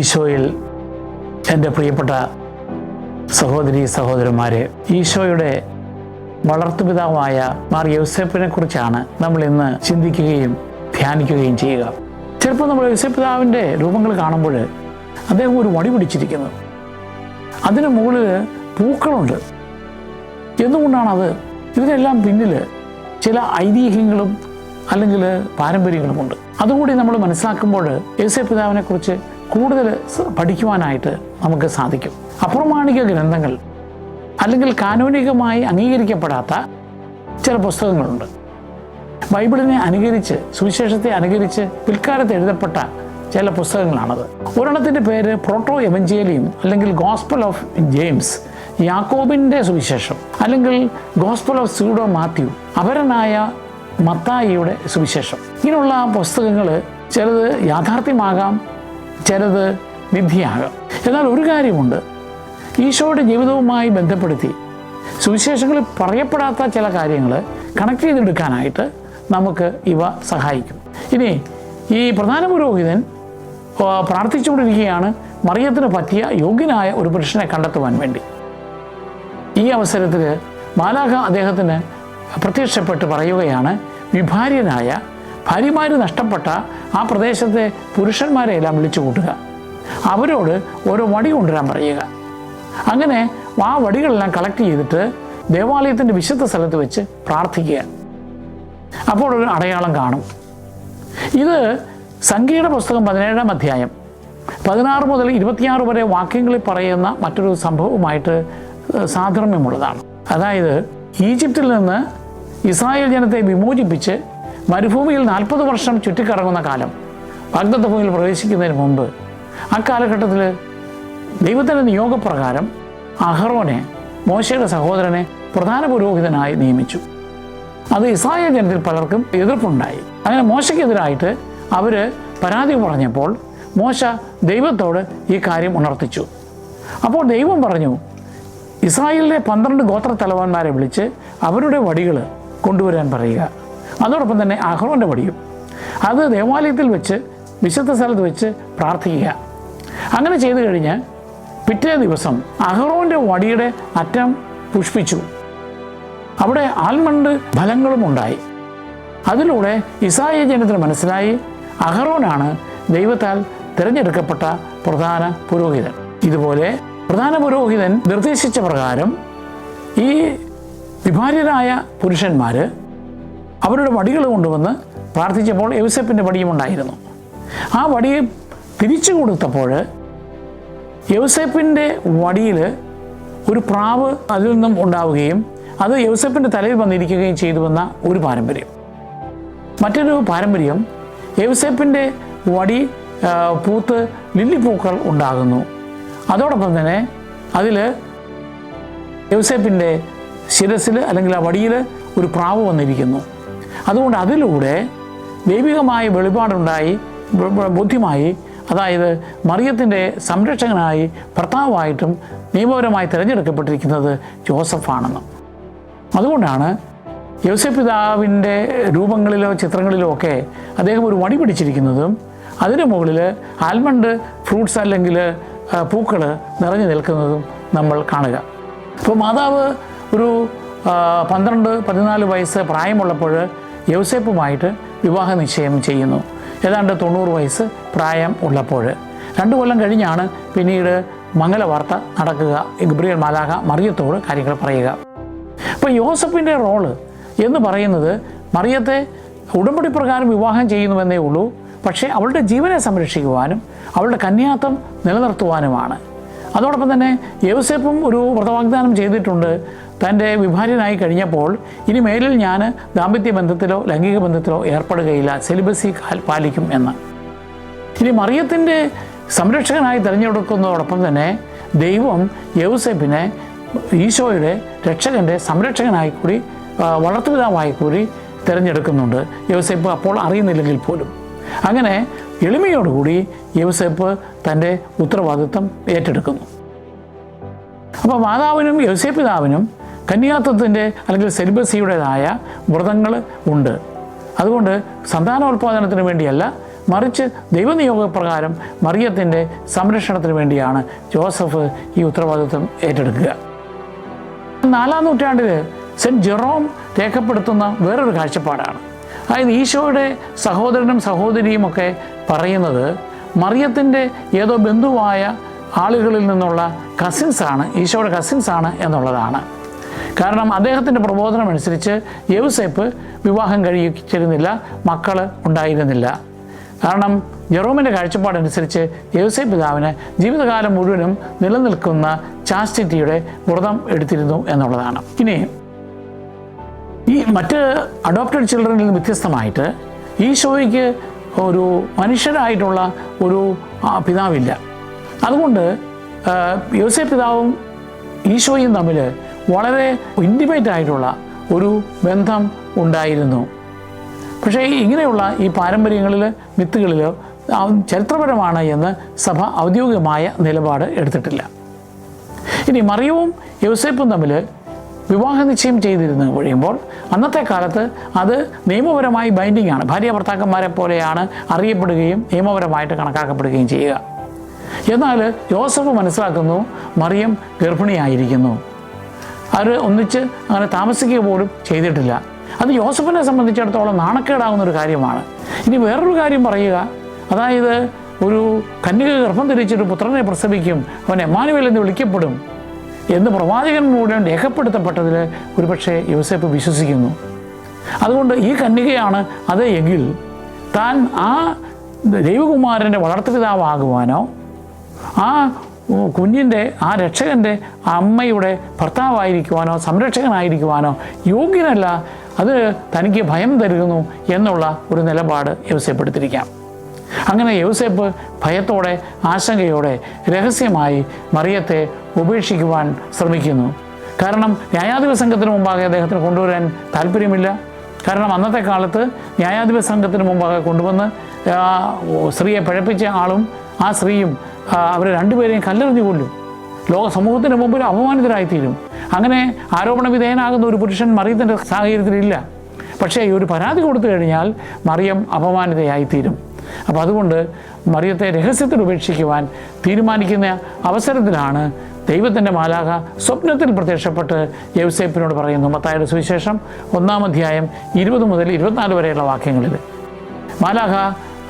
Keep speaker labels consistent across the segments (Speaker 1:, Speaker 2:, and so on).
Speaker 1: ഈശോയിൽ എൻ്റെ പ്രിയപ്പെട്ട സഹോദരീ സഹോദരന്മാരെ, ഈശോയുടെ വളർത്തുപിതാവായ മാർ യൗസേപ്പിനെ കുറിച്ചാണ് നമ്മൾ ഇന്ന് ചിന്തിക്കുകയും ധ്യാനിക്കുകയും ചെയ്യുക. ചിലപ്പോൾ നമ്മൾ യൗസേപ്പിതാവിൻ്റെ രൂപങ്ങൾ കാണുമ്പോൾ അദ്ദേഹം ഒരു വടി പിടിച്ചിരിക്കുന്നു, അതിന് മുകളിൽ പൂക്കളുണ്ട്. എന്തുകൊണ്ടാണത്? ഇതിനെല്ലാം പിന്നിൽ ചില ഐതിഹ്യങ്ങളും അല്ലെങ്കിൽ പാരമ്പര്യങ്ങളുമുണ്ട്. അതുകൂടി നമ്മൾ മനസ്സിലാക്കുമ്പോൾ യൗസേപ്പിതാവിനെ കുറിച്ച് കൂടുതൽ പഠിക്കുവാനായിട്ട് നമുക്ക് സാധിക്കും. അപ്രമാണിക ഗ്രന്ഥങ്ങൾ അല്ലെങ്കിൽ കാനോനികമായി അംഗീകരിക്കപ്പെടാത്ത ചില പുസ്തകങ്ങളുണ്ട്. ബൈബിളിനെ അനുകരിച്ച്, സുവിശേഷത്തെ അനുകരിച്ച് പിൽക്കാലത്ത് എഴുതപ്പെട്ട ചില പുസ്തകങ്ങളാണത്. ഒരെണ്ണത്തിൻ്റെ പേര് പ്രോട്ടോ എവഞ്ചേലിയം അല്ലെങ്കിൽ ഗോസ്പൽ ഓഫ് ജെയിംസ്, യാക്കോബിൻ്റെ സുവിശേഷം, അല്ലെങ്കിൽ ഗോസ്പൽ ഓഫ് സ്യൂഡോ മാത്യു, അപരനായ മത്തായിയുടെ സുവിശേഷം. ഇങ്ങനെയുള്ള പുസ്തകങ്ങൾ ചിലത് യാഥാർത്ഥ്യമാകാം, ചിലത് മിഥ്യയാകാം. എന്നാൽ ഒരു കാര്യമുണ്ട്, ഈശോയുടെ ജീവിതവുമായി ബന്ധപ്പെടുത്തി സുവിശേഷങ്ങളിൽ പറയപ്പെടാത്ത ചില കാര്യങ്ങൾ കണക്ട് ചെയ്തെടുക്കാനായിട്ട് നമുക്ക് ഇവ സഹായിക്കും. ഇനി ഈ പ്രധാന പുരോഹിതൻ പ്രാർത്ഥിച്ചുകൊണ്ടിരിക്കുകയാണ് മറിയത്തിന് പറ്റിയ യോഗ്യനായ ഒരു പുരുഷനെ കണ്ടെത്തുവാൻ വേണ്ടി. ഈ അവസരത്തിൽ മാലാഖ അദ്ദേഹത്തിന് പ്രത്യക്ഷപ്പെട്ട് പറയുകയാണ്, വിഭാര്യനായ, ഭാര്യമാർ നഷ്ടപ്പെട്ട ആ പ്രദേശത്തെ പുരുഷന്മാരെ എല്ലാം വിളിച്ചു കൂട്ടുക, അവരോട് ഓരോ വടി കൊണ്ടുവരാൻ പറയുക. അങ്ങനെ ആ വടികളെല്ലാം കളക്ട് ചെയ്തിട്ട് ദേവാലയത്തിൻ്റെ വിശുദ്ധ സ്ഥലത്ത് വെച്ച് പ്രാർത്ഥിക്കുക. അപ്പോൾ ഒരു അടയാളം കാണും. ഇത് സംഖ്യയുടെ പുസ്തകം 17-ാം അധ്യായം 16 മുതൽ 26 വരെ വാക്യങ്ങളിൽ പറയുന്ന മറ്റൊരു സംഭവവുമായിട്ട് സാധർമ്യമുള്ളതാണ്. അതായത് ഈജിപ്തിൽ നിന്ന് ഇസ്രായേൽ ജനത്തെ വിമോചിപ്പിച്ച് മരുഭൂമിയിൽ 40 വർഷം ചുറ്റിക്കറങ്ങുന്ന കാലം, വാഗ്ദത്ത ഭൂമിയിൽ പ്രവേശിക്കുന്നതിന് മുമ്പ്, ആ കാലഘട്ടത്തിൽ ദൈവത്തിൻ്റെ നിയോഗപ്രകാരം അഹറോനെ, മോശയുടെ സഹോദരനെ, പ്രധാന പുരോഹിതനായി നിയമിച്ചു. അത് ഇസ്രായേൽ ജനത്തിൽ പലർക്കും എതിർപ്പുണ്ടായി. അങ്ങനെ മോശയ്ക്കെതിരായിട്ട് അവർ പരാതി പറഞ്ഞപ്പോൾ മോശ ദൈവത്തോട് ഈ കാര്യം ഉണർത്തിച്ചു. അപ്പോൾ ദൈവം പറഞ്ഞു, ഇസ്രായേലിലെ 12 ഗോത്ര തലവന്മാരെ വിളിച്ച് അവരുടെ വടികൾ കൊണ്ടുവരാൻ പറയുക, അതോടൊപ്പം തന്നെ അഹ്റോൻ്റെ വടിയും. അത് ദേവാലയത്തിൽ വെച്ച് വിശുദ്ധ സ്ഥലത്ത് വെച്ച് പ്രാർത്ഥിക്കുക. അങ്ങനെ ചെയ്തു കഴിഞ്ഞ് പിറ്റേ ദിവസം അഹ്റോൻ്റെ വടിയുടെ അറ്റം പുഷ്പിച്ചു. അവിടെ ആൽമണ്ട് ഫലങ്ങളും ഉണ്ടായി. അതിലൂടെ ഇസ്രായേൽ ജനത്തിന് മനസ്സിലായി, അഹ്റോനാണ് ദൈവത്താൽ തിരഞ്ഞെടുക്കപ്പെട്ട പ്രധാന പുരോഹിതൻ. ഇതുപോലെ പ്രധാന പുരോഹിതൻ നിർദ്ദേശിച്ച പ്രകാരം ഈ വിഭാര്യരായ പുരുഷന്മാർ അവരുടെ വടികൾ കൊണ്ടുവന്ന് പ്രാർത്ഥിച്ചപ്പോൾ യൗസേപ്പിൻ്റെ വടിയും ഉണ്ടായിരുന്നു. ആ വടി തിരിച്ചു കൊടുത്തപ്പോൾ യൗസേപ്പിൻ്റെ വടിയിൽ ഒരു പ്രാവ് അതിൽ നിന്നും ഉണ്ടാവുകയും അത് യൗസേപ്പിൻ്റെ തലയിൽ വന്നിരിക്കുകയും ചെയ്തുവെന്ന ഒരു പാരമ്പര്യം. മറ്റൊരു പാരമ്പര്യം, യൗസേപ്പിൻ്റെ വടി പൂത്ത് ലില്ലിപ്പൂക്കൾ ഉണ്ടാകുന്നു. അതോടൊപ്പം തന്നെ അതിൽ യൗസേപ്പിൻ്റെ ശിരസിൽ അല്ലെങ്കിൽ ആ വടിയിൽ ഒരു പ്രാവ് വന്നിരിക്കുന്നു. അതുകൊണ്ട് അതിലൂടെ ദൈവികമായ വെളിപാടുണ്ടായി, ബുദ്ധിമായി, അതായത് മറിയത്തിൻ്റെ സംരക്ഷകനായി, ഭർത്താവായിട്ടും നിയമപരമായി തിരഞ്ഞെടുക്കപ്പെട്ടിരിക്കുന്നത് ജോസഫാണെന്ന്. അതുകൊണ്ടാണ് യൗസേപ്പിതാവിൻ്റെ രൂപങ്ങളിലോ ചിത്രങ്ങളിലോ ഒക്കെ അദ്ദേഹം ഒരു വടി പിടിച്ചിരിക്കുന്നതും അതിന് മുകളിൽ ആൽമണ്ട് ഫ്രൂട്ട്സ് അല്ലെങ്കിൽ പൂക്കൾ നിറഞ്ഞു നിൽക്കുന്നതും നമ്മൾ കാണുക. അപ്പോൾ മാതാവ് ഒരു 12-14 വയസ്സ് പ്രായമുള്ളപ്പോൾ യൗസേപ്പുമായിട്ട് വിവാഹ നിശ്ചയം ചെയ്യുന്നു. ഏതാണ്ട് 90 വയസ്സ് പ്രായം ഉള്ളപ്പോൾ 2 കൊല്ലം കഴിഞ്ഞാണ് പിന്നീട് മംഗലവാർത്ത നടക്കുക. ഗബ്രിയേൽ മാലാഖ മറിയത്തോട് കാര്യങ്ങൾ പറയുക. അപ്പോൾ യോസഫിൻ്റെ റോള് എന്ന് പറയുന്നത് മറിയത്തെ ഉടമ്പടി പ്രകാരം വിവാഹം ചെയ്യുന്നുവെന്നേ ഉള്ളൂ, പക്ഷേ അവളുടെ ജീവനെ സംരക്ഷിക്കുവാനും അവളുടെ കന്യാത്വം നിലനിർത്തുവാനുമാണ്. അതോടൊപ്പം തന്നെ യൗസേപ്പും ഒരു വ്രതവാഗ്ദാനം ചെയ്തിട്ടുണ്ട്, തൻ്റെ വിഭാര്യനായി കഴിഞ്ഞപ്പോൾ ഇനി മേലിൽ ഞാൻ ദാമ്പത്യ ബന്ധത്തിലോ ലൈംഗിക ബന്ധത്തിലോ ഏർപ്പെടുകയില്ല, സെലിബസി പാലിക്കും എന്ന്. ഇനി മറിയത്തിൻ്റെ സംരക്ഷകനായി തിരഞ്ഞെടുക്കുന്നതോടൊപ്പം തന്നെ ദൈവം യൗസേപ്പിനെ ഈശോയുടെ രക്ഷകൻ്റെ സംരക്ഷകനായി കൂടി, വളർത്തുപിതാവായി കൂടി തിരഞ്ഞെടുക്കുന്നുണ്ട്. യൗസേപ്പ് അപ്പോൾ അറിയുന്നില്ലെങ്കിൽ പോലും. അങ്ങനെ എളിമയോടുകൂടി യൗസേപ്പ് തൻ്റെ ഉത്തരവാദിത്വം ഏറ്റെടുക്കുന്നു. അപ്പോൾ മാതാവിനും യൗസേപ്പിതാവിനും കന്യാത്വത്തിൻ്റെ അല്ലെങ്കിൽ സെലിബസിയുടേതായ വ്രതങ്ങൾ ഉണ്ട്. അതുകൊണ്ട് സന്താനോൽപാദനത്തിന് വേണ്ടിയല്ല, മറിച്ച് ദൈവനിയോഗപ്രകാരം മറിയത്തിൻ്റെ സംരക്ഷണത്തിന് വേണ്ടിയാണ് ജോസഫ് ഈ ഉത്തരവാദിത്വം ഏറ്റെടുക്കുക. 4-ാം നൂറ്റാണ്ടിൽ സെൻറ്റ് ജെറോം രേഖപ്പെടുത്തുന്ന വേറൊരു കാഴ്ചപ്പാടാണ്. അതായത് ഈശോയുടെ സഹോദരനും സഹോദരിയും ഒക്കെ പറയുന്നത് മറിയത്തിൻ്റെ ഏതോ ബന്ധുവായ ആളുകളിൽ നിന്നുള്ള കസിൻസാണ്, ഈശോയുടെ കസിൻസാണ് എന്നുള്ളതാണ്. കാരണം അദ്ദേഹത്തിൻ്റെ പ്രബോധനം അനുസരിച്ച് യൗസേപ്പ് വിവാഹം കഴിച്ചിരുന്നില്ല, മക്കൾ ഉണ്ടായിരുന്നില്ല. കാരണം ജെറോമിൻ്റെ കാഴ്ചപ്പാടനുസരിച്ച് യൗസേപ്പ് പിതാവിന് ജീവിതകാലം മുഴുവനും നിലനിൽക്കുന്ന ചാസ്റ്റിറ്റിയുടെ വ്രതം എടുത്തിരുന്നു എന്നുള്ളതാണ്. ഇനി ഈ മറ്റ് അഡോപ്റ്റഡ് ചിൽഡ്രനിൽ നിന്ന് വ്യത്യസ്തമായിട്ട് ഈശോയ്ക്ക് ഒരു മനുഷ്യരായിട്ടുള്ള ഒരു പിതാവില്ല. അതുകൊണ്ട് യൗസേപ്പ് പിതാവും ഈശോയും തമ്മിൽ വളരെ ഇൻറ്റിമേറ്റ് ആയിട്ടുള്ള ഒരു ബന്ധം ഉണ്ടായിരുന്നു. പക്ഷേ ഇങ്ങനെയുള്ള ഈ പാരമ്പര്യങ്ങളിൽ മിത്തുകളിൽ ചരിത്രപരമാണ് എന്ന് സഭ ഔദ്യോഗികമായ നിലപാട് എടുത്തിട്ടില്ല. ഇനി മറിയവും യൗസേപ്പും തമ്മിൽ വിവാഹ നിശ്ചയം ചെയ്തിരുന്നു കഴിയുമ്പോൾ അന്നത്തെ കാലത്ത് അത് നിയമപരമായി ബൈൻഡിംഗ് ആണ്. ഭാര്യ ഭർത്താക്കന്മാരെ പോലെയാണ് അറിയപ്പെടുകയും നിയമപരമായിട്ട് കണക്കാക്കപ്പെടുകയും ചെയ്യുക. എന്നാൽ യോസഫ് മനസ്സിലാക്കുന്നു മറിയം ഗർഭിണിയായിരിക്കുന്നു. അവർ ഒന്നിച്ച് അങ്ങനെ താമസിക്കുക പോലും ചെയ്തിട്ടില്ല. അത് യോസഫിനെ സംബന്ധിച്ചിടത്തോളം നാണക്കേടാവുന്നൊരു കാര്യമാണ്. ഇനി വേറൊരു കാര്യം പറയുക, അതായത് ഒരു കന്യക ഗർഭം ധരിച്ചൊരു പുത്രനെ പ്രസവിക്കും, അവൻ എമ്മാനുവേൽ എന്ന് വിളിക്കപ്പെടും എന്ന് പ്രവാചകൻ മുഴുവൻ രേഖപ്പെടുത്തപ്പെട്ടതിൽ ഒരുപക്ഷെ യോസേപ്പ് വിശ്വസിക്കുന്നു. അതുകൊണ്ട് ഈ കന്യകയാണ് അത് എങ്കിൽ താൻ ആ ദൈവകുമാരൻ്റെ വളർത്തുപിതാവാകുവാനോ ആ കുഞ്ഞിൻ്റെ ആ രക്ഷകൻ്റെ അമ്മയുടെ ഭർത്താവായിരിക്കുവാനോ സംരക്ഷകനായിരിക്കുവാനോ യോഗ്യനല്ല, അത് തനിക്ക് ഭയം തരുന്നു എന്നുള്ള ഒരു നിലപാട് യൗസേപ്പ് എടുത്തിരിക്കാം. അങ്ങനെ യൗസേപ്പ് ഭയത്തോടെ ആശങ്കയോടെ രഹസ്യമായി മറിയത്തെ ഉപേക്ഷിക്കുവാൻ ശ്രമിക്കുന്നു. കാരണം ന്യായാധിപ സംഘത്തിന് മുമ്പാകെ അദ്ദേഹത്തിന് കൊണ്ടുവരാൻ താല്പര്യമില്ല. കാരണം അന്നത്തെ കാലത്ത് ന്യായാധിപ സംഘത്തിന് മുമ്പാകെ കൊണ്ടുവന്ന് സ്ത്രീയെ പഴപ്പിച്ച ആളും ആ സ്ത്രീയും അവർ രണ്ടുപേരെയും കല്ലെറിഞ്ഞു കൊല്ലും. ലോക സമൂഹത്തിന് മുമ്പിൽ അപമാനിതരായിത്തീരും. അങ്ങനെ ആരോപണ വിധേയനാകുന്ന ഒരു പുരുഷൻ മറിയത്തിൻ്റെ സാഹചര്യത്തിലില്ല. പക്ഷേ ഈ ഒരു പരാതി കൊടുത്തു കഴിഞ്ഞാൽ മറിയം അപമാനിതയായിത്തീരും. അപ്പോൾ അതുകൊണ്ട് മറിയത്തെ രഹസ്യത്തിൽ ഉപേക്ഷിക്കുവാൻ തീരുമാനിക്കുന്ന അവസരത്തിലാണ് ദൈവത്തിൻ്റെ മാലാഖ സ്വപ്നത്തിൽ പ്രത്യക്ഷപ്പെട്ട് യൗസേപ്പിനോട് പറയുന്നു. മത്തായിയുടെ സുവിശേഷം 1-ാം അധ്യായം 20 മുതൽ 24 വരെയുള്ള വാക്യങ്ങളിൽ മാലാഖ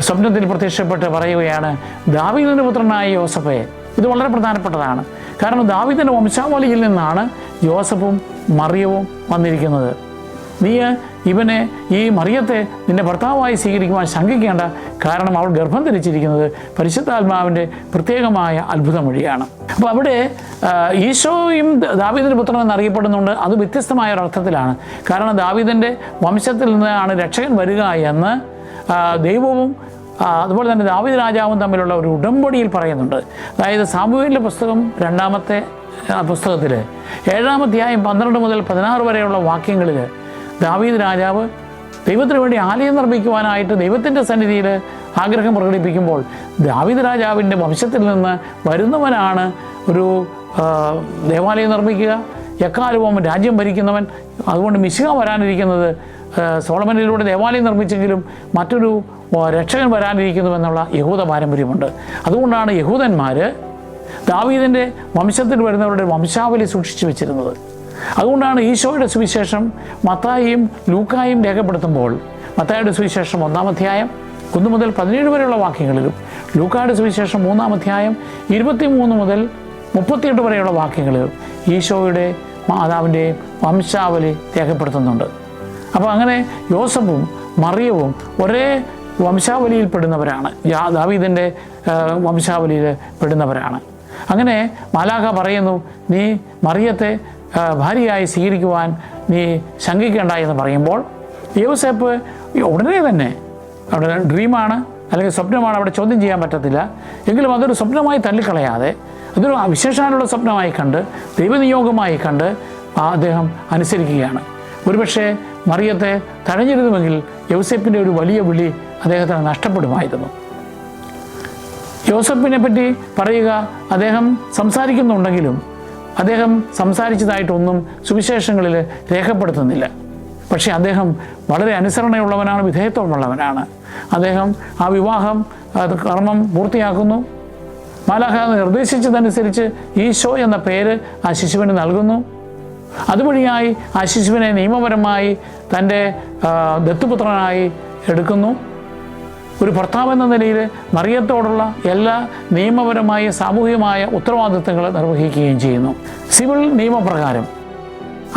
Speaker 1: സ്വപ്നത്തിൽ പ്രത്യക്ഷപ്പെട്ട് പറയുകയാണ്, ദാവീദിൻ്റെ പുത്രനായ യോസഫേ. ഇത് വളരെ പ്രധാനപ്പെട്ടതാണ്. കാരണം ദാവീദിൻ്റെ വംശാവലിയിൽ നിന്നാണ് യോസഫും മറിയവും വന്നിരിക്കുന്നത്. നീ ഇവനെ ഈ മറിയത്തെ നിൻ്റെ ഭർത്താവായി സ്വീകരിക്കുവാൻ ശങ്കിക്കേണ്ട. കാരണം അവൾ ഗർഭം ധരിച്ചിരിക്കുന്നത് പരിശുദ്ധാത്മാവിൻ്റെ പ്രത്യേകമായ അത്ഭുതം വഴിയാണ്. അപ്പോൾ അവിടെ ഈശോയും ദാവീദിൻ്റെ പുത്രൻ എന്നറിയപ്പെടുന്നുണ്ട്. അത് വ്യത്യസ്തമായ ഒരർത്ഥത്തിലാണ്. കാരണം ദാവീദിൻ്റെ വംശത്തിൽ നിന്നാണ് രക്ഷകൻ വരിക എന്ന് ദൈവവും അതുപോലെ തന്നെ ദാവീദ് രാജാവും തമ്മിലുള്ള ഒരു ഉടമ്പടിയിൽ പറയുന്നുണ്ട്. അതായത് സാമുവേലിൻ്റെ പുസ്തകം 2-ാമത്തെ പുസ്തകത്തിൽ 7-ാം അധ്യായം 12 മുതൽ 16 വരെയുള്ള വാക്യങ്ങളിൽ ദാവീദ് രാജാവ് ദൈവത്തിന് വേണ്ടി ആലയം നിർമ്മിക്കുവാനായിട്ട് ദൈവത്തിൻ്റെ സന്നിധിയിൽ ആഗ്രഹം പ്രകടിപ്പിക്കുമ്പോൾ ദാവീദ് രാജാവിൻ്റെ വംശത്തിൽ നിന്ന് വരുന്നവനാണ് ഒരു ദേവാലയം നിർമ്മിക്കുക, എക്കാലവും രാജ്യം ഭരിക്കുന്നവൻ. അതുകൊണ്ട് മിശിഹ വരാനിരിക്കുന്നത് സോളമനിലൂടെ ദേവാലയം നിർമ്മിച്ചെങ്കിലും മറ്റൊരു രക്ഷകൻ വരാനിരിക്കുന്നുവെന്നുള്ള യഹൂദ പാരമ്പര്യമുണ്ട്. അതുകൊണ്ടാണ് യഹൂദന്മാർ ദാവീദിൻ്റെ വംശത്തിൽ വരുന്നവരുടെ വംശാവലി സൂക്ഷിച്ചു വെച്ചിരുന്നത്. അതുകൊണ്ടാണ് ഈശോയുടെ സുവിശേഷം മത്തായിയും ലൂക്കായും രേഖപ്പെടുത്തുമ്പോൾ മത്തായിയുടെ സുവിശേഷം 1-ാം അധ്യായം 1 മുതൽ 17 വരെയുള്ള വാക്യങ്ങളിലും ലൂക്കായുടെ സുവിശേഷം 3-ാം അധ്യായം 23 മുതൽ 38 വരെയുള്ള വാക്യങ്ങളിലും ഈശോയുടെ മാതാവിൻ്റെ വംശാവലി രേഖപ്പെടുത്തുന്നുണ്ട്. അപ്പോൾ അങ്ങനെ യോസഫും മറിയവും ഒരേ വംശാവലിയിൽ പെടുന്നവരാണ്, ദാവീദിൻ്റെ വംശാവലിയിൽ പെടുന്നവരാണ്. അങ്ങനെ മാലാഖ പറയുന്നു, നീ മറിയത്തെ ഭാര്യയായി സ്വീകരിക്കുവാൻ നീ ശങ്കിക്കേണ്ട എന്ന് പറയുമ്പോൾ യോസേപ്പ് ഉടനെ തന്നെ അവിടെ ഡ്രീമാണ് അല്ലെങ്കിൽ സ്വപ്നമാണ്, അവിടെ ചോദ്യം ചെയ്യാൻ പറ്റത്തില്ല. എങ്കിലും അതൊരു സ്വപ്നമായി തള്ളിക്കളയാതെ അതൊരു വിശേഷാലുള്ള സ്വപ്നമായി കണ്ട് ദൈവനിയോഗമായി കണ്ട് അദ്ദേഹം അനുസരിക്കുകയാണ്. ഒരുപക്ഷെ മറിയത്തെ തഴഞ്ഞിരുന്നുവെങ്കിൽ യോസേപ്പിൻ്റെ ഒരു വലിയ വിളി അദ്ദേഹത്തിന് നഷ്ടപ്പെടുമായിരുന്നു. യോസേപ്പിനെ പറ്റി പറയുക, അദ്ദേഹം സംസാരിക്കുന്നുണ്ടെങ്കിലും അദ്ദേഹം സംസാരിച്ചതായിട്ടൊന്നും സുവിശേഷങ്ങളിൽ രേഖപ്പെടുത്തുന്നില്ല. പക്ഷേ അദ്ദേഹം വളരെ അനുസരണയുള്ളവനാണ്, വിധേയത്വമുള്ളവനാണ്. അദ്ദേഹം ആ വിവാഹം കർമ്മം പൂർത്തിയാക്കുന്നു. മാലാഖ നിർദ്ദേശിച്ചതനുസരിച്ച് ഈശോ എന്ന പേര് ആ ശിശുവിന് നൽകുന്നു. അതുവഴിയായി ആ ശിശുവിനെ നിയമപരമായി തൻ്റെ ദത്തുപുത്രനായി എടുക്കുന്നു. ഒരു ഭർത്താവ് എന്ന നിലയിൽ മറിയത്തോടുള്ള എല്ലാ നിയമപരമായ സാമൂഹികമായ ഉത്തരവാദിത്തങ്ങൾ നിർവഹിക്കുകയും ചെയ്യുന്നു. സിവിൽ നിയമപ്രകാരം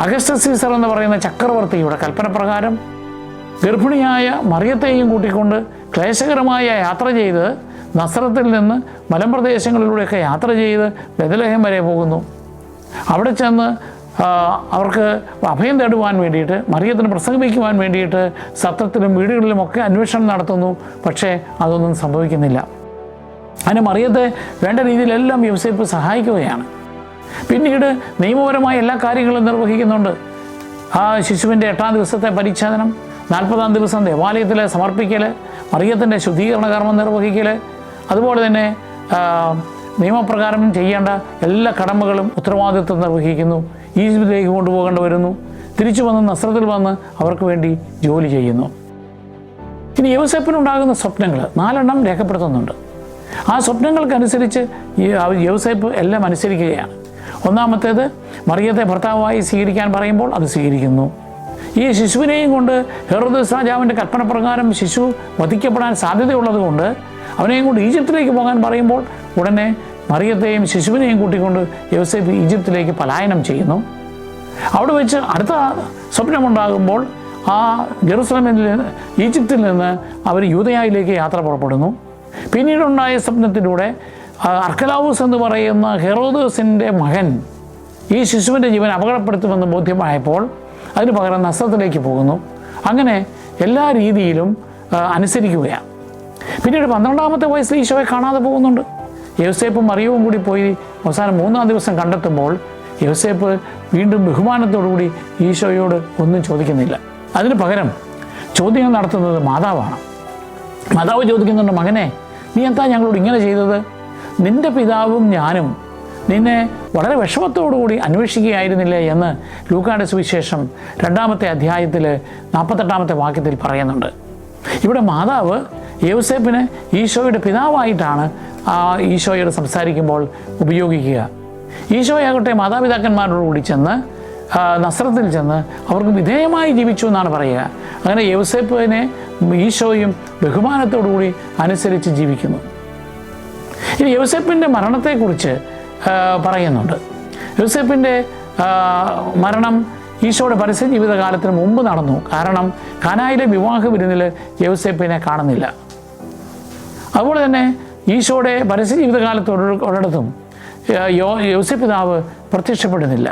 Speaker 1: അഗസ്റ്റസ് സീസർ എന്ന് പറയുന്ന ചക്രവർത്തിയുടെ കൽപ്പന പ്രകാരം ഗർഭിണിയായ മറിയത്തെയും കൂട്ടിക്കൊണ്ട് ക്ലേശകരമായ യാത്ര ചെയ്ത് നസ്രത്തിൽ നിന്ന് മലമ്പ്രദേശങ്ങളിലൂടെയൊക്കെ യാത്ര ചെയ്ത് ബെത്ലഹേം വരെ പോകുന്നു. അവിടെ ചെന്ന് അവർക്ക് അഭയം തേടുവാൻ വേണ്ടിയിട്ട്, മറിയത്തിന് പ്രസംഗിക്കുവാൻ വേണ്ടിയിട്ട് സത്രത്തിലും വീടുകളിലുമൊക്കെ അന്വേഷണം നടത്തുന്നു. പക്ഷേ അതൊന്നും സംഭവിക്കുന്നില്ല. അതിന് മറിയത്തെ വേണ്ട രീതിയിലെല്ലാം യോസേപ്പ് സഹായിക്കുകയാണ്. പിന്നീട് നിയമപരമായ എല്ലാ കാര്യങ്ങളും നിർവഹിക്കുന്നുണ്ട്. ആ ശിശുവിൻ്റെ 8-ാം ദിവസത്തെ പരിച്ഛേദനം, 40-ാം ദിവസം ദേവാലയത്തിലെ സമർപ്പിക്കൽ, മറിയത്തിൻ്റെ ശുദ്ധീകരണ കർമ്മം നിർവഹിക്കൽ, അതുപോലെ തന്നെ നിയമപ്രകാരം ചെയ്യേണ്ട എല്ലാ കടമകളും ഉത്തരവാദിത്വം നിർവഹിക്കുന്നു. ഈജിപ്തിലേക്ക് കൊണ്ടുപോകേണ്ടി വരുന്നു. തിരിച്ചു വന്ന് നസ്രത്തിൽ വന്ന് അവർക്ക് വേണ്ടി ജോലി ചെയ്യുന്നു. ഇനി യോസേപ്പിനുണ്ടാകുന്ന സ്വപ്നങ്ങൾ 4 രേഖപ്പെടുത്തുന്നുണ്ട്. ആ സ്വപ്നങ്ങൾക്കനുസരിച്ച് യോസേപ്പ് എല്ലാം അനുസരിക്കുകയാണ്. ഒന്നാമത്തേത്, മറിയത്തെ ഭർത്താവായി സ്വീകരിക്കാൻ പറയുമ്പോൾ അത് സ്വീകരിക്കുന്നു. ഈ ശിശുവിനെയും കൊണ്ട് ഹെറോദോസ് രാജാവിൻ്റെ കൽപ്പന പ്രകാരം ശിശു വധിക്കപ്പെടാൻ സാധ്യതയുള്ളത് കൊണ്ട് അവനെയും കൊണ്ട് ഈജിപ്തിലേക്ക് പോകാൻ പറയുമ്പോൾ ഉടനെ മറിയത്തെയും ശിശുവിനെയും കൂട്ടിക്കൊണ്ട് യോസേപ്പ് ഈജിപ്തിലേക്ക് പലായനം ചെയ്യുന്നു. അവിടെ വെച്ച് അടുത്ത സ്വപ്നമുണ്ടാകുമ്പോൾ ആ ജെറുസലേമിൽ ഈജിപ്തിൽ നിന്ന് അവർ യൂദയായിലേക്ക് യാത്ര പുറപ്പെടുന്നു. പിന്നീടുണ്ടായ സ്വപ്നത്തിലൂടെ അർക്കലാവൂസ് എന്ന് പറയുന്ന ഹെറോദോസിൻ്റെ മകൻ ഈ ശിശുവിൻ്റെ ജീവൻ അപകടപ്പെടുത്തുമെന്ന് ബോധ്യമായപ്പോൾ അതിന് പകരം നസ്രത്തിലേക്ക് പോകുന്നു. അങ്ങനെ എല്ലാ രീതിയിലും അനുസരിക്കുകയാണ്. പിന്നീട് 12-ാമത്തെ വയസ്സിൽ ഈശോയെ കാണാതെ പോകുന്നുണ്ട്. യോസേപ്പും മറിയവും കൂടി പോയി അവസാനം 3-ാം ദിവസം കണ്ടെത്തുമ്പോൾ യോസേപ്പ് വീണ്ടും ബഹുമാനത്തോടുകൂടി ഈശോയോട് ഒന്നും ചോദിക്കുന്നില്ല. അതിന് പകരം ചോദ്യങ്ങൾ നടത്തുന്നത് മാതാവാണ്. മാതാവ് ചോദിക്കുന്നുണ്ട്, മകനെ, നീ എന്താ ഞങ്ങളോട് ഇങ്ങനെ ചെയ്തത്? നിൻ്റെ പിതാവും ഞാനും നിന്നെ വളരെ വിഷമത്തോടുകൂടി അന്വേഷിക്കുകയായിരുന്നില്ലേ എന്ന് ലൂക്കായുടെ സുവിശേഷം 2-ാമത്തെ അധ്യായത്തിൽ 48-ാമത്തെ വാക്യത്തിൽ പറയുന്നുണ്ട്. ഇവിടെ മാതാവ് യോസേപ്പിനെ ഈശോയുടെ പിതാവായിട്ടാണ് ഈശോയോട് സംസാരിക്കുമ്പോൾ ഉപയോഗിക്കുക. ഈശോയാകട്ടെ മാതാപിതാക്കന്മാരോടുകൂടി ചെന്ന് നസ്രത്തിൽ ചെന്ന് അവർക്ക് വിധേയമായി ജീവിച്ചു എന്നാണ് പറയുക. അങ്ങനെ യോസേപ്പിനെ ഈശോയും ബഹുമാനത്തോടുകൂടി അനുസരിച്ച് ജീവിക്കുന്നു. ഇനി യോസേപ്പിൻ്റെ മരണത്തെക്കുറിച്ച് പറയുന്നുണ്ട്. യോസേപ്പിൻ്റെ മരണം ഈശോയുടെ പരസ്യ ജീവിതകാലത്തിന് മുമ്പ് നടന്നു. കാരണം കാനായിലെ വിവാഹ വിരുന്നിൽ യോസേപ്പിനെ കാണുന്നില്ല. അതുപോലെ തന്നെ ഈശോയുടെ പരസ്യ ജീവിതകാലത്തൊരിടത്തും യോസേപ്പ് പിതാവ് പ്രത്യക്ഷപ്പെടുന്നില്ല.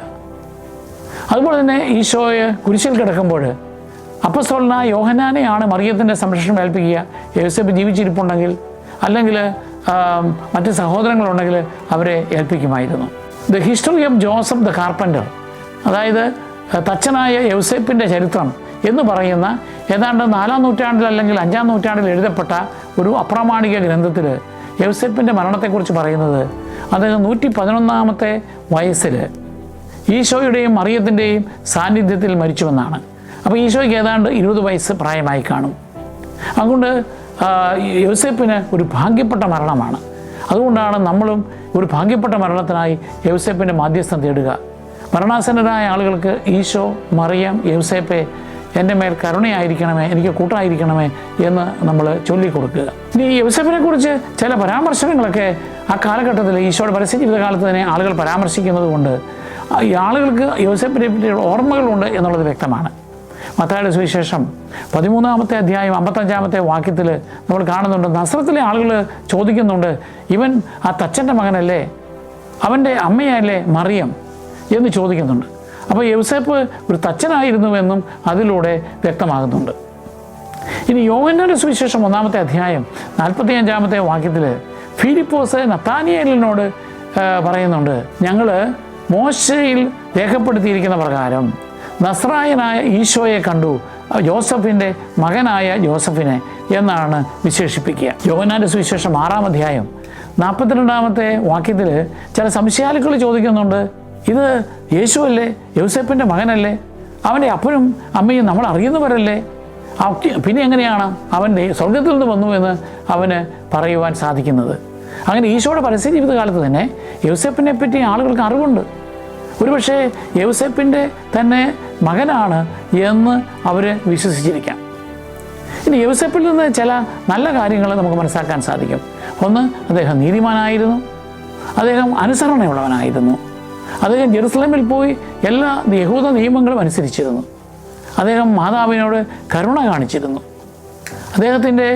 Speaker 1: അതുപോലെ തന്നെ ഈശോയെ കുരിശിൽ കിടക്കുമ്പോൾ അപ്പസ്തോലനായ യോഹന്നാനെയാണ് മറിയത്തിൻ്റെ സംരക്ഷണം ഏൽപ്പിക്കുക. യോസേപ്പ് ജീവിച്ചിരിപ്പുണ്ടെങ്കിൽ അല്ലെങ്കിൽ മറ്റ് സഹോദരങ്ങളുണ്ടെങ്കിൽ അവരെ ഏൽപ്പിക്കുമായിരുന്നു. The history of Joseph the carpenter, അതായത് തച്ചനായ യോസേപ്പിൻ്റെ ചരിത്രം എന്ന് പറയുന്ന ഏതാണ്ട് 4-ാം നൂറ്റാണ്ടിൽ അല്ലെങ്കിൽ 5-ാം നൂറ്റാണ്ടിൽ എഴുതപ്പെട്ട ഒരു അപ്രാമാണിക ഗ്രന്ഥത്തിൽ യോസേപ്പിൻ്റെ മരണത്തെക്കുറിച്ച് പറയുന്നത് അദ്ദേഹം 111-ാമത്തെ വയസ്സിൽ ഈശോയുടെയും മറിയത്തിൻ്റെയും സാന്നിധ്യത്തിൽ മരിച്ചുവെന്നാണ്. അപ്പോൾ ഈശോയ്ക്ക് ഏതാണ്ട് 20 വയസ്സ് പ്രായമായി കാണും. അതുകൊണ്ട് യോസേപ്പിന് ഒരു ഭാഗ്യപ്പെട്ട മരണമാണ്. അതുകൊണ്ടാണ് നമ്മളും ഒരു ഭാഗ്യപ്പെട്ട മരണത്തിനായി യോസേപ്പിൻ്റെ മാധ്യസ്ഥം തേടുക. മരണാസന്നരായ ആളുകൾക്ക് ഈശോ, മറിയം, യോസേപ്പെ എൻ്റെ മേൽ കരുണയായിരിക്കണമേ, എനിക്ക് കൂട്ടായിരിക്കണമേ എന്ന് നമ്മൾ ചൊല്ലിക്കൊടുക്കുക. ഇനി യോസേപ്പിനെ കുറിച്ച് ചില പരാമർശനങ്ങളൊക്കെ ആ കാലഘട്ടത്തിൽ ഈശോയുടെ പരസ്യ ജീവിതകാലത്ത് തന്നെ ആളുകൾ പരാമർശിക്കുന്നത് കൊണ്ട് ഈ ആളുകൾക്ക് യോസേപ്പിനെ പറ്റിയുള്ള ഓർമ്മകളുണ്ട് എന്നുള്ളത് വ്യക്തമാണ്. മത്തായിയുടെ സുവിശേഷം 13-ാമത്തെ അധ്യായം 55-ാമത്തെ വാക്യത്തിൽ നമ്മൾ കാണുന്നുണ്ട്, നസ്രത്തിലെ ആളുകൾ ചോദിക്കുന്നുണ്ട്, ഇവൻ ആ തച്ചൻ്റെ മകനല്ലേ, അവൻ്റെ അമ്മയല്ലേ മറിയം എന്ന് ചോദിക്കുന്നുണ്ട്. അപ്പോൾ യോസേപ്പ് ഒരു തച്ചനായിരുന്നുവെന്നും അതിലൂടെ വ്യക്തമാകുന്നുണ്ട്. ഇനി യോഹന്നാന്റെ സുവിശേഷം 1-ാമത്തെ അധ്യായം 45-ാമത്തെ വാക്യത്തിൽ ഫിലിപ്പോസ് നത്താനിയേലിനോട് പറയുന്നുണ്ട്, ഞങ്ങൾ മോശയിൽ രേഖപ്പെടുത്തിയിരിക്കുന്ന പ്രകാരം നസ്രായനായ ഈശോയെ കണ്ടു, ജോസഫിൻ്റെ മകനായ ജോസഫിനെ എന്നാണ് വിശേഷിപ്പിക്കുക. യോഹന്നാന്റെ സുവിശേഷം 6-ാം അധ്യായം 42-ാമത്തെ വാക്യത്തിൽ ചില സംശയാലുക്കൾ ചോദിക്കുന്നുണ്ട്, ഇത് യേശു അല്ലേ, യോസേപ്പിൻ്റെ മകനല്ലേ, അവൻ്റെ അപ്പനും അമ്മയും നമ്മൾ അറിയുന്നവരല്ലേ, പിന്നെ എങ്ങനെയാണ് അവൻ്റെ സ്വർഗത്തിൽ നിന്ന് വന്നു എന്ന് അവന് പറയുവാൻ സാധിക്കുന്നത്? അങ്ങനെ ഈശോയുടെ പരസ്യ ജീവിതകാലത്ത് തന്നെ യൗസേപ്പിനെ പറ്റി ആളുകൾക്ക് അറിവുണ്ട്. ഒരുപക്ഷെ യൗസേപ്പിൻ്റെ തന്നെ മകനാണ് എന്ന് അവർ വിശ്വസിച്ചിരിക്കാം. ഇനി യൗസേപ്പിൽ നിന്ന് ചില നല്ല കാര്യങ്ങൾ നമുക്ക് മനസ്സിലാക്കാൻ സാധിക്കും. ഒന്ന്, അദ്ദേഹം നീതിമാനായിരുന്നു, അദ്ദേഹം അനുസരണയുള്ളവനായിരുന്നു, അദ്ദേഹം ജെറുസലേമിൽ പോയി എല്ലാ യഹൂദ നിയമങ്ങളും അനുസരിച്ചിരുന്നു, അദ്ദേഹം കരുണ കാണിച്ചിരുന്നു, അദ്ദേഹത്തിൻ്റെ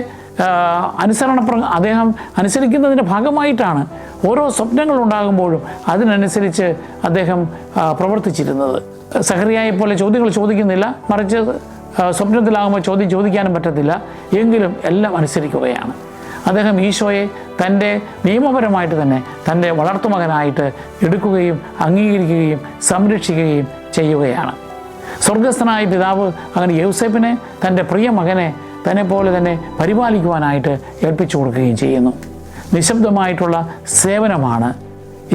Speaker 1: അദ്ദേഹം അനുസരിക്കുന്നതിൻ്റെ ഭാഗമായിട്ടാണ് ഓരോ സ്വപ്നങ്ങൾ ഉണ്ടാകുമ്പോഴും അതിനനുസരിച്ച് അദ്ദേഹം പ്രവർത്തിച്ചിരുന്നത്. സഖറിയായെ പോലെ ചോദ്യങ്ങൾ ചോദിക്കുന്നില്ല, മറിച്ച് സ്വപ്നത്തിലാകുമ്പോൾ ചോദിക്കാനും പറ്റത്തില്ല, എങ്കിലും എല്ലാം അനുസരിക്കുകയാണ്. അദ്ദേഹം ഈശോയെ തൻ്റെ നിയമപരമായിട്ട് തന്നെ തൻ്റെ വളർത്തുമകനായിട്ട് എടുക്കുകയും അംഗീകരിക്കുകയും സംരക്ഷിക്കുകയും ചെയ്യുകയാണ്. സ്വർഗസ്ഥനായ പിതാവ് അങ്ങനെ യൗസേപ്പിനെ തൻ്റെ പ്രിയ മകനെ തന്നെ പോലെ തന്നെ പരിപാലിക്കുവാനായിട്ട് ഏൽപ്പിച്ചു കൊടുക്കുകയും ചെയ്യുന്നു. നിശബ്ദമായിട്ടുള്ള സേവനമാണ്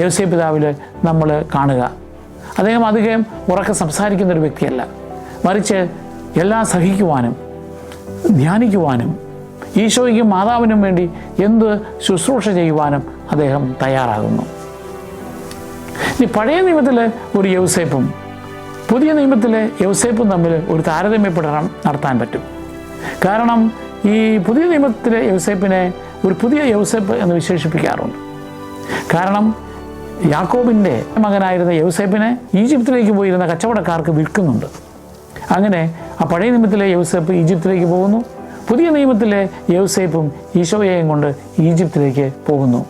Speaker 1: യൗസേപ്പ് പിതാവിൽ നമ്മൾ കാണുക. അദ്ദേഹം അധികം ഉറക്കെ സംസാരിക്കുന്നൊരു വ്യക്തിയല്ല, മറിച്ച് എല്ലാം സഹിക്കുവാനും ധ്യാനിക്കുവാനും ഈശോയ്ക്കും മാതാവിനും വേണ്ടി എന്ത് ശുശ്രൂഷ ചെയ്യുവാനും അദ്ദേഹം തയ്യാറാകുന്നു. ഇനി പഴയ നിയമത്തിലെ ഒരു യൗസേപ്പും പുതിയ നിയമത്തിലെ യൗസേപ്പും തമ്മിൽ ഒരു താരതമ്യപ്പെടണം നടത്താൻ പറ്റും. കാരണം ഈ പുതിയ നിയമത്തിലെ യൗസേപ്പിനെ ഒരു പുതിയ യൗസേപ്പ് എന്ന് വിശേഷിപ്പിക്കാറുണ്ട്. കാരണം യാക്കോബിൻ്റെ മകനായിരുന്ന യൗസേപ്പിനെ ഈജിപ്തിലേക്ക് പോയിരുന്ന കച്ചവടക്കാർക്ക് വിൽക്കുന്നുണ്ട്. അങ്ങനെ ആ പഴയ നിയമത്തിലെ യൗസേപ്പ് ഈജിപ്തിലേക്ക് പോകുന്നു, പുതിയ നിയമത്തിലെ യൗസേപ്പും ഈശോയെയും കൊണ്ട് ഈജിപ്തിലേക്ക് പോകുന്നു.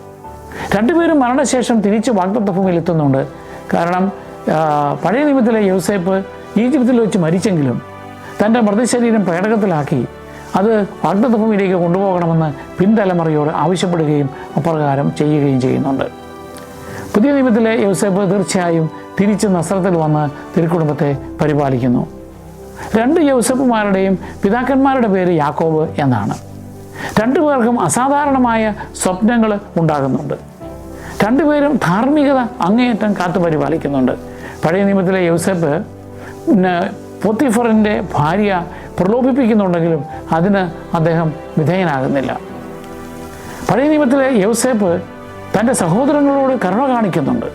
Speaker 1: രണ്ടുപേരും മരണശേഷം തിരിച്ച് വാഗ്ദത്ത ഭൂമിയിൽ എത്തുന്നുണ്ട്. കാരണം പഴയ നിയമത്തിലെ യൗസേപ്പ് ഈജിപ്തിൽ വെച്ച് മരിച്ചെങ്കിലും തൻ്റെ മൃതശരീരം പേടകത്തിലാക്കി അത് വാഗ്ദത്ത ഭൂമിയിലേക്ക് കൊണ്ടുപോകണമെന്ന് പിൻതലമുറയോട് ആവശ്യപ്പെടുകയും അപ്രകാരം ചെയ്യുകയും ചെയ്യുന്നുണ്ട്. പുതിയ നിയമത്തിലെ യൗസേപ്പ് തീർച്ചയായും തിരിച്ച് നസ്രത്തിൽ വന്ന് തിരുക്കുടുംബത്തെ പരിപാലിക്കുന്നു. രണ്ട് യൗസേപ്പുമാരുടെയും പിതാക്കന്മാരുടെ പേര് യാക്കോബ് എന്നാണ്. രണ്ടുപേർക്കും അസാധാരണമായ സ്വപ്നങ്ങൾ ഉണ്ടാകുന്നുണ്ട്. രണ്ടുപേരും ധാർമ്മികത അങ്ങേയറ്റം കാത്തു പരിപാലിക്കുന്നുണ്ട്. പഴയ നിയമത്തിലെ യൗസേപ്പ് പോത്തിഫറിൻ്റെ ഭാര്യ പ്രലോഭിപ്പിക്കുന്നുണ്ടെങ്കിലും അതിന് അദ്ദേഹം വിധേയനാകുന്നില്ല. പഴയ നിയമത്തിലെ യൗസേപ്പ് തൻ്റെ സഹോദരങ്ങളോട് കരുണ കാണിക്കുന്നുണ്ട്.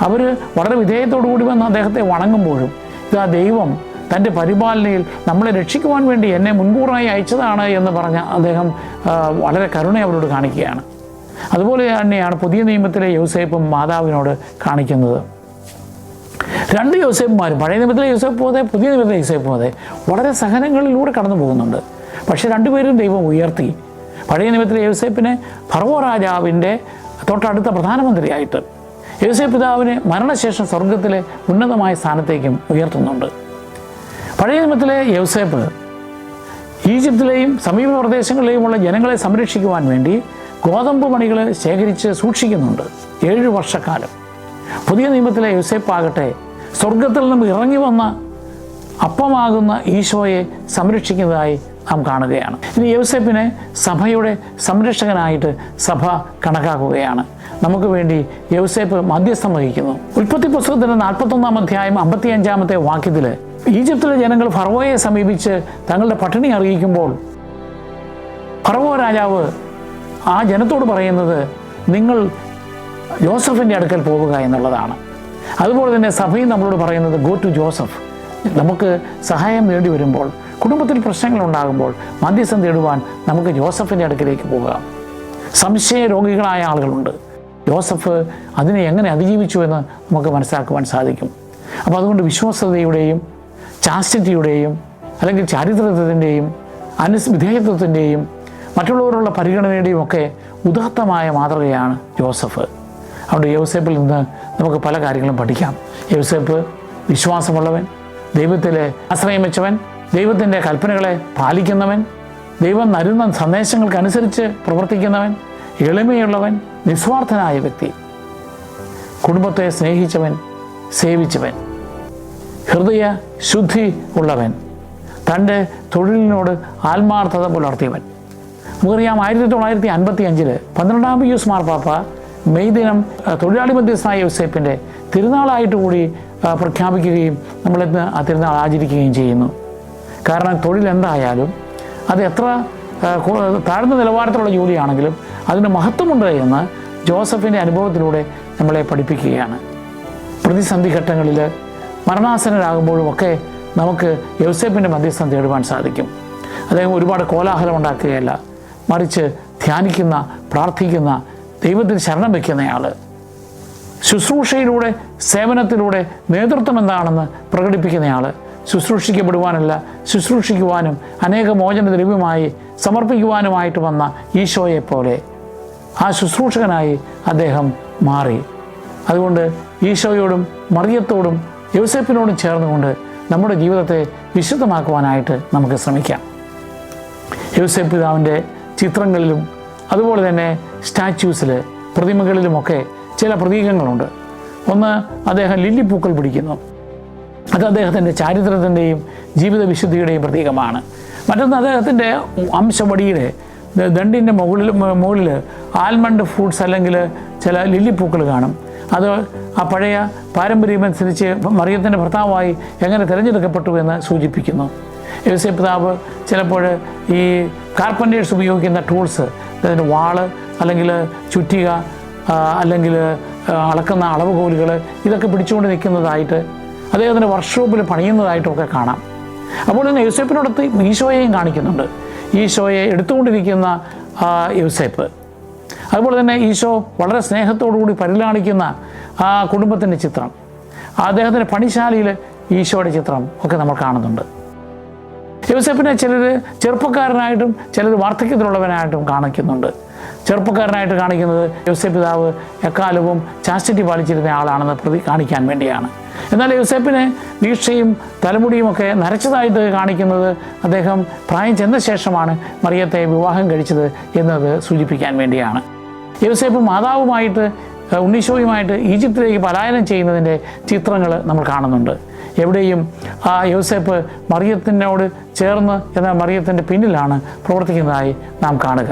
Speaker 1: അവർ വളരെ വിധേയത്തോടു കൂടി വന്ന് അദ്ദേഹത്തെ വണങ്ങുമ്പോഴും ഇതാ ദൈവം തൻ്റെ പരിപാലനയിൽ നമ്മളെ രക്ഷിക്കുവാൻ വേണ്ടി എന്നെ മുൻകൂറായി അയച്ചതാണ് എന്ന് പറഞ്ഞ അദ്ദേഹം വളരെ കരുണ അവരോട് കാണിക്കുകയാണ്. അതുപോലെ തന്നെയാണ് പുതിയ നിയമത്തിലെ യൗസേപ്പും മാതാവിനോട് കാണിക്കുന്നത്. രണ്ട് യൗസേപ്പുമാരും പഴയ നിയമത്തിലെ യൗസേപ്പ് പോതെ പുതിയ നിയമത്തിലെ യൗസേപ്പ് പോതെ വളരെ സഹനങ്ങളിലൂടെ കടന്നു പോകുന്നുണ്ട്. പക്ഷേ രണ്ടുപേരും ദൈവം ഉയർത്തി. പഴയ നിയമത്തിലെ യൗസേപ്പിനെ ഫറവോ രാജാവിൻ്റെ തൊട്ടടുത്ത പ്രധാനമന്ത്രിയായിട്ട് യൗസേപ്പ് പിതാവിനെ മരണശേഷം സ്വർഗത്തിലെ ഉന്നതമായ സ്ഥാനത്തേക്കും ഉയർത്തുന്നുണ്ട്. പഴയ നിയമത്തിലെ യൗസേപ്പ് ഈജിപ്തിലെയും സമീപ പ്രദേശങ്ങളിലെയുമുള്ള ജനങ്ങളെ സംരക്ഷിക്കുവാൻ വേണ്ടി ഗോതമ്പ് മണികൾ ശേഖരിച്ച് സൂക്ഷിക്കുന്നുണ്ട് 7 വർഷക്കാലം. പുതിയ നിയമത്തിലെ യൗസേപ്പാകട്ടെ സ്വർഗത്തിൽ നിന്നും ഇറങ്ങി വന്ന അപ്പമാകുന്ന ഈശോയെ സംരക്ഷിക്കുന്നതായി നാം കാണുകയാണ്. ഇനി യൗസേപ്പിനെ സഭയുടെ സംരക്ഷകനായിട്ട് സഭ കണക്കാക്കുകയാണ്. നമുക്ക് വേണ്ടി യൗസേപ്പ് മധ്യസ്ഥം വഹിക്കുന്നു. ഉൽപ്പത്തി പുസ്തകത്തിൻ്റെ 41-ാം അധ്യായം 55-ാമത്തെ വാക്യത്തിൽ ഈജിപ്തിലെ ജനങ്ങൾ ഫറവോയെ സമീപിച്ച് തങ്ങളുടെ പട്ടിണി അറിയിക്കുമ്പോൾ ഫറവോ രാജാവ് ആ ജനത്തോട് പറയുന്നത് നിങ്ങൾ ജോസഫിൻ്റെ അടുക്കൽ പോവുക എന്നുള്ളതാണ്. അതുപോലെ തന്നെ സഭയും നമ്മളോട് പറയുന്നത് ഗോ ടു ജോസഫ്. നമുക്ക് സഹായം നേടി വരുമ്പോൾ, കുടുംബത്തിൽ പ്രശ്നങ്ങൾ ഉണ്ടാകുമ്പോൾ മധ്യസ്ഥം തേടുവാൻ നമുക്ക് ജോസഫിൻ്റെ അടുക്കിലേക്ക് പോകാം. സംശയ രോഗികളായ ആളുകളുണ്ട്. ജോസഫ് അതിനെ എങ്ങനെ അതിജീവിച്ചു എന്ന് നമുക്ക് മനസ്സിലാക്കുവാൻ സാധിക്കും. അപ്പോൾ അതുകൊണ്ട് വിശ്വാസ്യതയുടെയും ചാസ്റ്റിറ്റിയുടെയും അല്ലെങ്കിൽ ചാരിത്രത്തിൻ്റെയും വിധേയത്വത്തിൻ്റെയും മറ്റുള്ളവരുള്ള പരിഗണനയുടെയും ഒക്കെ ഉദാത്തമായ മാതൃകയാണ് ജോസഫ്. അതുകൊണ്ട് യൗസേപ്പിൽ നിന്ന് നമുക്ക് പല കാര്യങ്ങളും പഠിക്കാം. യൗസേപ്പ് വിശ്വാസമുള്ളവൻ, ദൈവത്തിൽ ആശ്രയം വെച്ചവൻ, ദൈവത്തിൻ്റെ കൽപ്പനകളെ പാലിക്കുന്നവൻ, ദൈവം നൽകുന്ന സന്ദേശങ്ങൾക്കനുസരിച്ച് പ്രവർത്തിക്കുന്നവൻ, എളിമയുള്ളവൻ, നിസ്വാർത്ഥനായ വ്യക്തി, കുടുംബത്തെ സ്നേഹിച്ചവൻ, സേവിച്ചവൻ, ഹൃദയ ശുദ്ധി ഉള്ളവൻ, തൻ്റെ തൊഴിലിനോട് ആത്മാർത്ഥത പുലർത്തിയവൻ. നമുക്കറിയാം 1955 12-ാം പിയൂസ് മാർപ്പാപ്പ മെയ് ദിനം തൊഴിലാളി മധ്യസ്ഥനായ യോസേപ്പിൻ്റെ തിരുനാളായിട്ട് കൂടി പ്രഖ്യാപിക്കുകയും നമ്മളിന്ന് ആ തിരുനാൾ ആചരിക്കുകയും ചെയ്യുന്നു. കാരണം തൊഴിൽ എന്തായാലും അത് എത്ര താഴ്ന്ന നിലവാരത്തിലുള്ള ജോലിയാണെങ്കിലും അതിന് മഹത്വമുണ്ട് എന്ന് ജോസഫിൻ്റെ അനുഭവത്തിലൂടെ നമ്മളെ പഠിപ്പിക്കുകയാണ്. പ്രതിസന്ധി ഘട്ടങ്ങളിൽ മരണാസന്നരാകുമ്പോഴുമൊക്കെ നമുക്ക് യോസേപ്പിൻ്റെ മധ്യസ്ഥം തേടുവാൻ സാധിക്കും. അദ്ദേഹം ഒരുപാട് കോലാഹലം ഉണ്ടാക്കുകയല്ല, മറിച്ച് ധ്യാനിക്കുന്ന, പ്രാർത്ഥിക്കുന്ന, ദൈവത്തിൽ ശരണം വയ്ക്കുന്നയാൾ, ശുശ്രൂഷയിലൂടെ, സേവനത്തിലൂടെ നേതൃത്വം എന്താണെന്ന് പ്രകടിപ്പിക്കുന്നയാൾ, ശുശ്രൂഷിക്കപ്പെടുവാനല്ല ശുശ്രൂഷിക്കുവാനും അനേക മോചന ദ്രവ്യമായി സമർപ്പിക്കുവാനുമായിട്ട് വന്ന ഈശോയെപ്പോലെ ആ ശുശ്രൂഷകനായി അദ്ദേഹം മാറി. അതുകൊണ്ട് ഈശോയോടും മറിയത്തോടും യോസേപ്പിനോടും ചേർന്നുകൊണ്ട് നമ്മുടെ ജീവിതത്തെ വിശുദ്ധമാക്കുവാനായിട്ട് നമുക്ക് ശ്രമിക്കാം. യോസേപ്പ് പിതാവിൻ്റെ ചിത്രങ്ങളിലും അതുപോലെ തന്നെ സ്റ്റാച്യൂസിൽ, പ്രതിമകളിലുമൊക്കെ ചില പ്രതീകങ്ങളുണ്ട്. ഒന്ന്, അദ്ദേഹം ലില്ലിപ്പൂക്കൾ പിടിക്കുന്നു. അത് അദ്ദേഹത്തിൻ്റെ ചാരിത്രത്തിൻ്റെയും ജീവിത വിശുദ്ധിയുടെയും പ്രതീകമാണ്. മറ്റൊന്ന്, അദ്ദേഹത്തിൻ്റെ അംശവടിയുടെ ദണ്ടിൻ്റെ മുകളിൽ ആൽമണ്ട് ഫ്രൂട്ട്സ് അല്ലെങ്കിൽ ചില ലില്ലിപ്പൂക്കൾ കാണും. അത് ആ പഴയ പാരമ്പര്യമനുസരിച്ച് മറിയത്തിൻ്റെ ഭർത്താവായി എങ്ങനെ തിരഞ്ഞെടുക്കപ്പെട്ടു എന്ന് സൂചിപ്പിക്കുന്നു. യോസേപ്പ് പിതാവ് ചിലപ്പോൾ ഈ കാർപ്പൻറ്റേഴ്സ് ഉപയോഗിക്കുന്ന ടൂൾസ്, അതിൻ്റെ വാള് അല്ലെങ്കിൽ ചുറ്റിക അല്ലെങ്കിൽ അളക്കുന്ന അളവുകോലുകൾ, ഇതൊക്കെ പിടിച്ചുകൊണ്ട് നിൽക്കുന്നതായിട്ട് അദ്ദേഹത്തിൻ്റെ വർക്ക്ഷോപ്പിൽ പണിയുന്നതായിട്ടൊക്കെ കാണാം. അപ്പോൾ തന്നെ യോസേപ്പിനോടൊത്ത് ഈശോയെയും കാണിക്കുന്നുണ്ട്. ഈശോയെ എടുത്തുകൊണ്ടിരിക്കുന്ന യോസേപ്പ്, അതുപോലെ തന്നെ ഈശോ വളരെ സ്നേഹത്തോടുകൂടി പരിലാളിക്കുന്ന ആ കുടുംബത്തിൻ്റെ ചിത്രം, അദ്ദേഹത്തിൻ്റെ പണിശാലയിൽ ഈശോയുടെ ചിത്രം ഒക്കെ നമ്മൾ കാണുന്നുണ്ട്. യോസേപ്പിനെ ചിലർ ചെറുപ്പക്കാരനായിട്ടും ചിലർ വാർദ്ധക്യത്തിലുള്ളവനായിട്ടും കാണിക്കുന്നുണ്ട്. ചെറുപ്പക്കാരനായിട്ട് കാണിക്കുന്നത് യോസേപ്പ് പിതാവ് എക്കാലവും ചാസ്റ്റിറ്റി പാലിച്ചിരുന്ന ആളാണെന്ന് കാണിക്കാൻ വേണ്ടിയാണ്. എന്നാൽ യോസേപ്പിനെ വീക്ഷയും തലമുടിയും ഒക്കെ നരച്ചതായിട്ട് കാണിക്കുന്നത് അദ്ദേഹം പ്രായം ചെന്ന ശേഷമാണ് മറിയത്തെ വിവാഹം കഴിച്ചത് എന്നത് സൂചിപ്പിക്കാൻ വേണ്ടിയാണ്. യോസേപ്പ് മാതാവുമായിട്ട് ഉണ്ണീശോയുമായിട്ട് ഈജിപ്തിലേക്ക് പലായനം ചെയ്യുന്നതിൻ്റെ ചിത്രങ്ങൾ നമ്മൾ കാണുന്നുണ്ട്. എവിടെയും ആ യോസേപ്പ് മറിയത്തിനോട് ചേർന്ന് എന്നാൽ മറിയത്തിൻ്റെ പിന്നിലാണ് പ്രവർത്തിക്കുന്നതായി നാം കാണുക.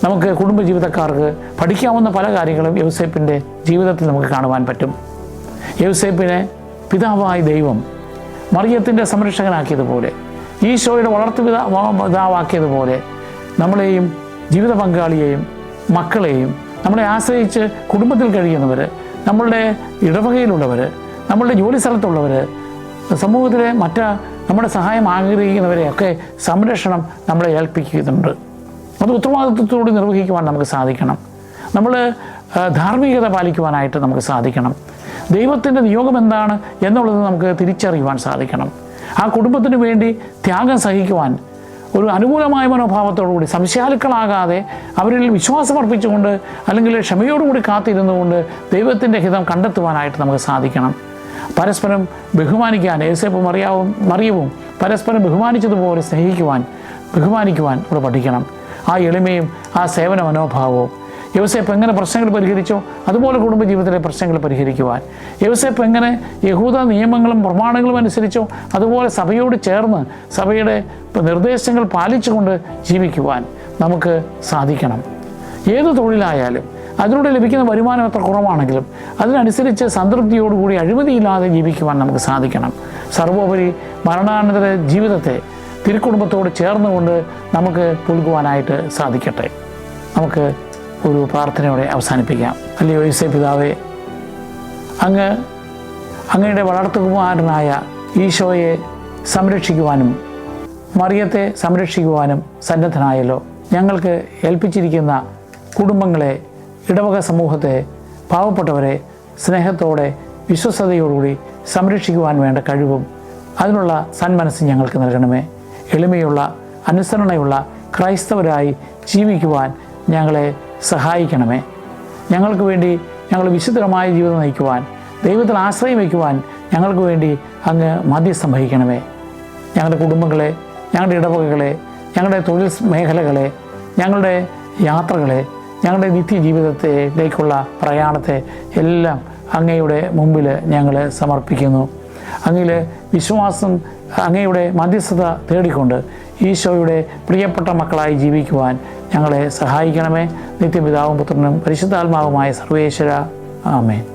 Speaker 1: നമുക്ക് കുടുംബജീവിതക്കാർക്ക് പഠിക്കാവുന്ന പല കാര്യങ്ങളും യോസേപ്പിൻ്റെ ജീവിതത്തിൽ നമുക്ക് കാണുവാൻ പറ്റും. യോസേപ്പിനെ പിതാവായ ദൈവം മറിയത്തിൻ്റെ സംരക്ഷകനാക്കിയതുപോലെ, ഈശോയുടെ പിതാവാക്കിയതുപോലെ നമ്മളെയും ജീവിത പങ്കാളിയെയും മക്കളെയും നമ്മളെ ആശ്രയിച്ച് കുടുംബത്തിൽ കഴിയുന്നവർ, നമ്മളുടെ ഇടവകയിലുള്ളവർ, നമ്മളുടെ ജോലി സ്ഥലത്തുള്ളവർ, സമൂഹത്തിലെ നമ്മുടെ സഹായം ആഗ്രഹിക്കുന്നവരെയൊക്കെ സംരക്ഷണം നമ്മളെ ഏൽപ്പിക്കുന്നുണ്ട്. അത് ഉത്തരവാദിത്വത്തോടെ നിർവഹിക്കുവാൻ നമുക്ക് സാധിക്കണം. നമ്മൾ ധാർമ്മികത പാലിക്കുവാനായിട്ട് നമുക്ക് സാധിക്കണം. ദൈവത്തിൻ്റെ നിയോഗം എന്താണ് എന്നുള്ളത് നമുക്ക് തിരിച്ചറിയുവാൻ സാധിക്കണം. ആ കുടുംബത്തിന് വേണ്ടി ത്യാഗം സഹിക്കുവാൻ ഒരു അനുകൂലമായ മനോഭാവത്തോടുകൂടി, സംശയാലുക്കളാകാതെ അവരിൽ വിശ്വാസമർപ്പിച്ചുകൊണ്ട് അല്ലെങ്കിൽ ക്ഷമയോടുകൂടി കാത്തിരുന്നുകൊണ്ട് ദൈവത്തിൻ്റെ ഹിതം കണ്ടെത്തുവാനായിട്ട് നമുക്ക് സാധിക്കണം. പരസ്പരം ബഹുമാനിക്കാൻ, യോസേപ്പും മറിയവും പരസ്പരം ബഹുമാനിച്ചതുപോലെ ബഹുമാനിക്കുവാൻ ഇവിടെ പഠിക്കണം. ആ എളിമയും ആ സേവന മനോഭാവവും യോസേപ്പ് എങ്ങനെ പ്രശ്നങ്ങൾ പരിഹരിച്ചോ അതുപോലെ കുടുംബജീവിതത്തിലെ പ്രശ്നങ്ങൾ പരിഹരിക്കുവാൻ, യോസേപ്പ് എങ്ങനെ യഹൂദ നിയമങ്ങളും പ്രമാണങ്ങളും അനുസരിച്ചോ അതുപോലെ സഭയോട് ചേർന്ന് സഭയുടെ നിർദ്ദേശങ്ങൾ പാലിച്ചുകൊണ്ട് ജീവിക്കുവാൻ നമുക്ക് സാധിക്കണം. ഏത് തൊഴിലായാലും അതിലൂടെ ലഭിക്കുന്ന വരുമാനം എത്ര കുറവാണെങ്കിലും അതിനനുസരിച്ച് സംതൃപ്തിയോടുകൂടി അഴിമതിയില്ലാതെ ജീവിക്കുവാൻ നമുക്ക് സാധിക്കണം. സർവോപരി മരണാനന്തര ജീവിതത്തെ തിരുക്കുടുംബത്തോട് ചേർന്നുകൊണ്ട് നമുക്ക് പുൽകുവാനായിട്ട് സാധിക്കട്ടെ. നമുക്ക് ഒരു പ്രാർത്ഥനയോടെ അവസാനിപ്പിക്കാം. അല്ലയോ യോസേപ്പ് പിതാവേ, അങ്ങയുടെ വളർത്തുകുമാരനായ ഈശോയെ സംരക്ഷിക്കുവാനും മറിയത്തെ സംരക്ഷിക്കുവാനും സന്നദ്ധനായല്ലോ. ഞങ്ങൾക്ക് ഏൽപ്പിച്ചിരിക്കുന്ന കുടുംബങ്ങളെ, ഇടവക സമൂഹത്തെ, പാവപ്പെട്ടവരെ സ്നേഹത്തോടെ വിശ്വസ്തയോടുകൂടി സംരക്ഷിക്കുവാൻ വേണ്ട കഴിവും അതിനുള്ള സന്മനസ്സ് ഞങ്ങൾക്ക് നൽകണമേ. എളിമയുള്ള, അനുസരണയുള്ള ക്രൈസ്തവരായി ജീവിക്കുവാൻ ഞങ്ങളെ സഹായിക്കണമേ. ഞങ്ങൾക്ക് വേണ്ടി ഞങ്ങൾ വിശുദ്ധമായ ജീവിതം നയിക്കുവാൻ, ദൈവത്തിൽ ആശ്രയം വയ്ക്കുവാൻ ഞങ്ങൾക്ക് വേണ്ടി അങ്ങ് മധ്യസ്ഥം വഹിക്കണമേ. ഞങ്ങളുടെ കുടുംബങ്ങളെ, ഞങ്ങളുടെ ഇടവകകളെ, ഞങ്ങളുടെ തൊഴിൽ മേഖലകളെ, ഞങ്ങളുടെ യാത്രകളെ, ഞങ്ങളുടെ നിത്യജീവിതത്തിലേക്കുള്ള പ്രയാണത്തെ എല്ലാം അങ്ങയുടെ മുമ്പിൽ ഞങ്ങൾ സമർപ്പിക്കുന്നു. അങ്ങയിൽ വിശ്വാസം, അങ്ങയുടെ മധ്യസ്ഥത തേടിക്കൊണ്ട് ഈശോയുടെ പ്രിയപ്പെട്ട മക്കളായി ജീവിക്കുവാൻ ഞങ്ങളെ സഹായിക്കണമേ. നിത്യപിതാവും പുത്രനും പരിശുദ്ധാത്മാവുമായ സർവേശ്വര. ആമേൻ.